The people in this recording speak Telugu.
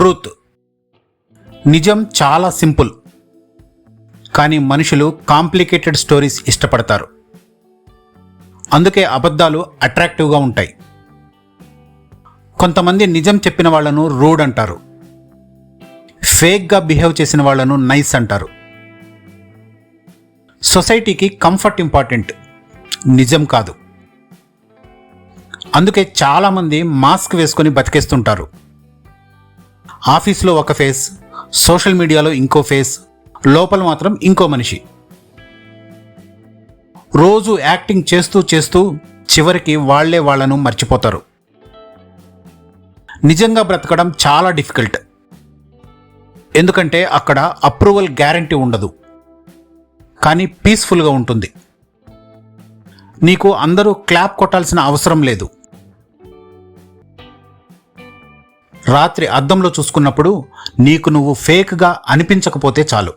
ట్రూత్. నిజం చాలా సింపుల్, కానీ మనుషులు కాంప్లికేటెడ్ స్టోరీస్ ఇష్టపడతారు. అందుకే అబద్ధాలు అట్రాక్టివ్గా ఉంటాయి. కొంతమంది నిజం చెప్పిన వాళ్లను రూడ్ అంటారు, ఫేక్గా బిహేవ్ చేసిన వాళ్లను నైస్ అంటారు. సొసైటీకి కంఫర్ట్ ఇంపార్టెంట్, నిజం కాదు. అందుకే చాలామంది మాస్క్ వేసుకొని బతికేస్తుంటారు. ఆఫీస్లో ఒక ఫేస్, సోషల్ మీడియాలో ఇంకో ఫేస్, లోపల మాత్రం ఇంకో మనిషి. రోజు యాక్టింగ్ చేస్తూ చేస్తూ చివరికి వాళ్లే వాళ్లను మర్చిపోతారు. నిజంగా బ్రతకడం చాలా డిఫికల్ట్. ఎందుకంటే అక్కడ అప్రూవల్ గ్యారంటీ ఉండదు, కానీ పీస్ఫుల్గా ఉంటుంది. నీకు అందరూ క్లాప్ కొట్టాల్సిన అవసరం లేదు. రాత్రి అద్దంలో చూసుకున్నప్పుడు నీకు నువ్వు ఫేక్గా అనిపించకపోతే చాలు.